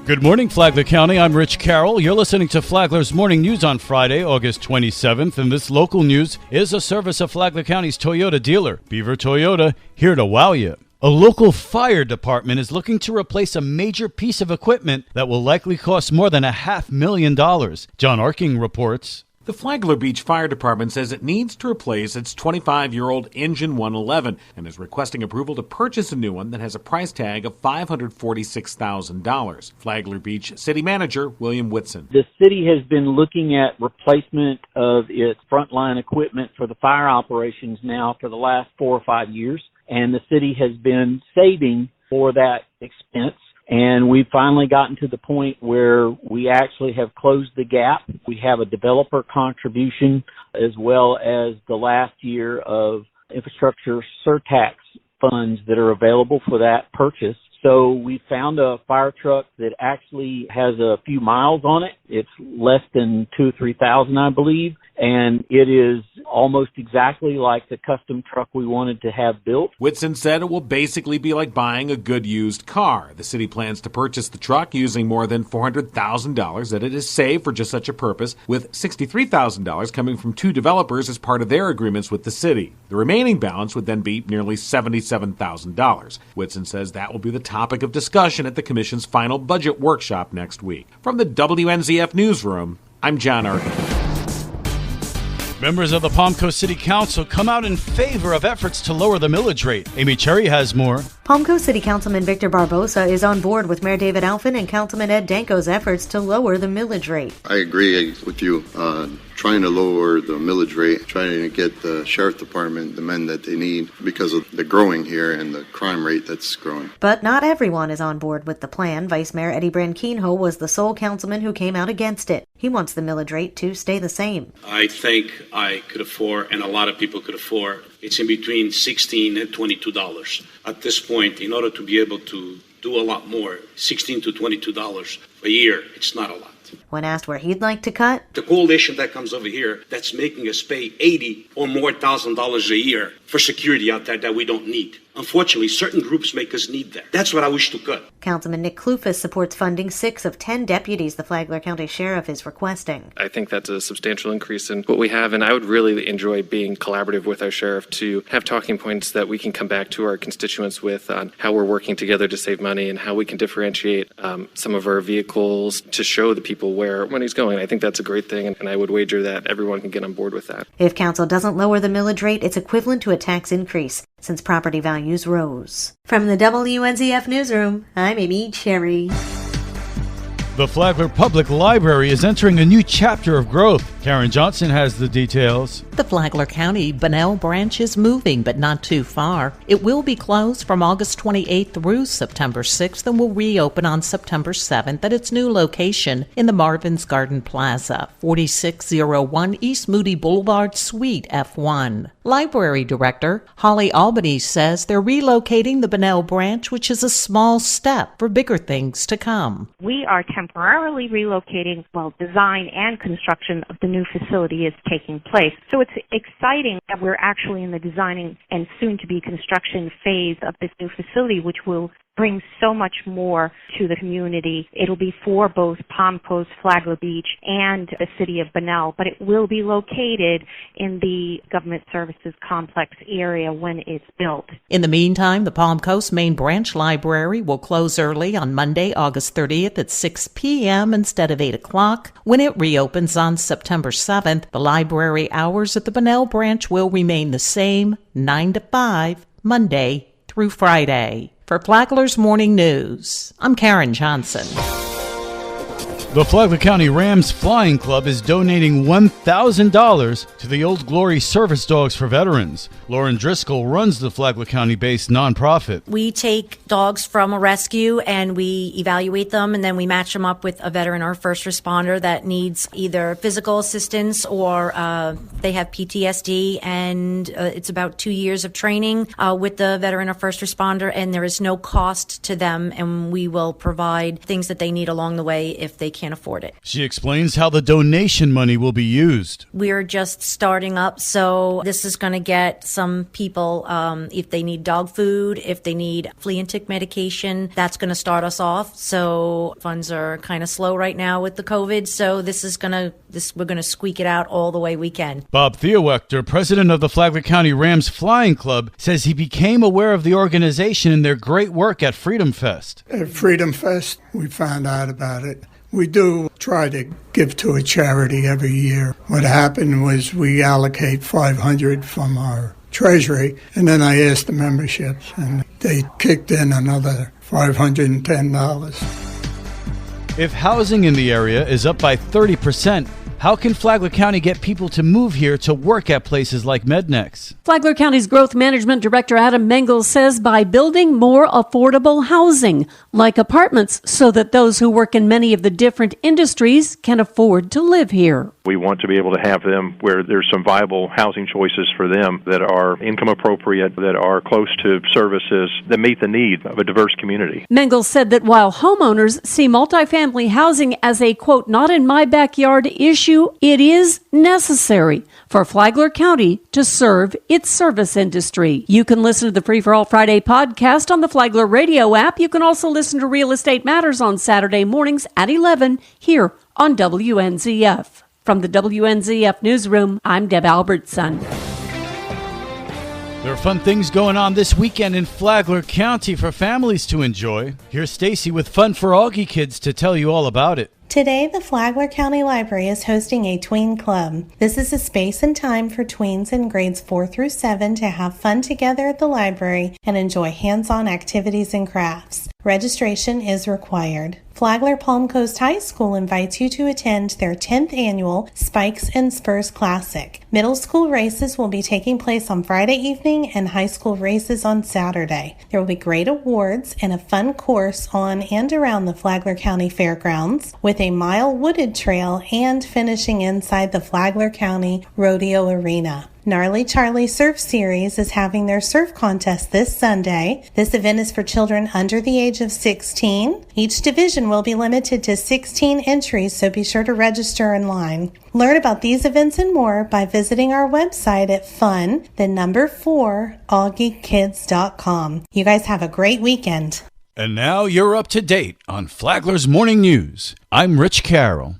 Good morning, Flagler County. I'm Rich Carroll. You're listening to Flagler's Morning News on Friday, August 27th, and this local news is a service of Flagler County's Toyota dealer, Beaver Toyota, here to wow you. A local fire department is looking to replace a major piece of equipment that will likely cost more than $500,000. John Arking reports. The Flagler Beach Fire Department says it needs to replace its 25-year-old Engine 111 and is requesting approval to purchase a new one that has a price tag of $546,000. Flagler Beach City Manager William Whitson. The city has been looking at replacement of its frontline equipment for the fire operations now for the last 4 or 5 years, and the city has been saving for that expense. And we've finally gotten to the point where we actually have closed the gap. We have a developer contribution as well as the last year of infrastructure surtax funds that are available for that purchase. So we found a fire truck that actually has a few miles on it. It's less than 2,000 or 3,000, I believe. And it is almost exactly like the custom truck we wanted to have built. Whitson said it will basically be like buying a good used car. The city plans to purchase the truck using more than $400,000 that it has saved for just such a purpose, with $63,000 coming from 2 developers as part of their agreements with the city. The remaining balance would then be nearly $77,000. Whitson says that will be the topic of discussion at the Commission's final budget workshop next week. From the WNZF Newsroom, I'm John Arkin. Members of the Palm Coast City Council come out in favor of efforts to lower the millage rate. Amy Cherry has more. Palm Coast City Councilman Victor Barbosa is on board with Mayor David Alfin and Councilman Ed Danko's efforts to lower the millage rate. I agree with you on trying to lower the millage rate, trying to get the sheriff department the men that they need because of the growing here and the crime rate that's growing. But not everyone is on board with the plan. Vice Mayor Eddie Branquinho was the sole councilman who came out against it. He wants the millage rate to stay the same. I think I could afford, and a lot of people could afford, it's in between $16 and $22. At this point, in order to be able to do a lot more, $16 to $22 a year, it's not a lot. When asked where he'd like to cut, the coalition that comes over here that's making us pay $80 or more $1,000 a year for security out there that we don't need. Unfortunately, certain groups make us need that. That's what I wish to cut. Councilman Nick Kloufas supports funding 6 of 10 deputies the Flagler County Sheriff is requesting. I think that's a substantial increase in what we have, and I would really enjoy being collaborative with our sheriff to have talking points that we can come back to our constituents with on how we're working together to save money and how we can differentiate some of our vehicles to show the people where money's going. I think that's a great thing, and I would wager that everyone can get on board with that. If council doesn't lower the millage rate, it's equivalent to a tax increase, since property values rose. From the WNZF Newsroom, I'm Amy Cherry. The Flagler Public Library is entering a new chapter of growth. Karen Johnson has the details. The Flagler County Bunnell branch is moving, but not too far. It will be closed from August 28th through September 6th and will reopen on September 7th at its new location in the Marvin's Garden Plaza, 4601 East Moody Boulevard, Suite F1. Library Director Holly Albany says they're relocating the Bunnell branch, which is a small step for bigger things to come. We are temporarily relocating while design and construction of the new facility is taking place. So it's exciting that we're actually in the designing and soon-to-be construction phase of this new facility, which will bring so much more to the community. It'll be for both Palm Coast, Flagler Beach, and the city of Bunnell, but it will be located in the Government Services Complex area when it's built. In the meantime, the Palm Coast Main Branch Library will close early on Monday, August 30th at 6 p.m. instead of 8 o'clock. When it reopens on September 7th, the library hours at the Bunnell branch will remain the same, 9 to 5, Monday through Friday. For Flagler's Morning News, I'm Karen Johnson. The Flagler County Rams Flying Club is donating $1,000 to the Old Glory Service Dogs for Veterans. Lauren Driscoll runs the Flagler County-based nonprofit. We take dogs from a rescue and we evaluate them, and then we match them up with a veteran or first responder that needs either physical assistance or they have PTSD, and it's about 2 years of training with the veteran or first responder, and there is no cost to them, and we will provide things that they need along the way if they can't can't afford it. She explains how the donation money will be used. We're just starting up, so this is going to get some people, if they need dog food, if they need flea and tick medication, that's going to start us off. So funds are kind of slow right now with the COVID, so we're going to squeak it out all the way we can. Bob Theowechter, president of the Flagler County Rams Flying Club, says he became aware of the organization and their great work at Freedom Fest. At Freedom Fest, we found out about it. We do try to give to a charity every year. What happened was we allocate $500 from our treasury, and then I asked the memberships, and they kicked in another $510. If housing in the area is up by 30%, how can Flagler County get people to move here to work at places like Mednex? Flagler County's Growth Management Director Adam Mengel says by building more affordable housing, like apartments, so that those who work in many of the different industries can afford to live here. We want to be able to have them where there's some viable housing choices for them that are income appropriate, that are close to services that meet the need of a diverse community. Mengel said that while homeowners see multifamily housing as a, quote, not in my backyard issue, it is necessary for Flagler County to serve its service industry. You can listen to the Free for All Friday podcast on the Flagler radio app. You can also listen to Real Estate Matters on Saturday mornings at 11 here on WNZF. From the WNZF newsroom, I'm Deb Albertson. There are fun things going on this weekend in Flagler County for families to enjoy. Here's Stacy with Fun for Augie Kids to tell you all about it. Today, the Flagler County Library is hosting a Tween Club. This is a space and time for tweens in grades 4 through 7 to have fun together at the library and enjoy hands-on activities and crafts. Registration is required. Flagler Palm Coast High School invites you to attend their 10th annual Spikes and Spurs Classic. Middle school races will be taking place on Friday evening and high school races on Saturday. There will be great awards and a fun course on and around the Flagler County Fairgrounds with a mile wooded trail and finishing inside the Flagler County Rodeo Arena. Gnarly Charlie Surf Series is having their surf contest this Sunday. This event is for children under the age of 16. Each division will be limited to 16 entries, so be sure to register in line. Learn about these events and more by visiting our website at fun4augiekids.com. You guys have a great weekend. And now you're up to date on Flagler's Morning News. I'm Rich Carroll.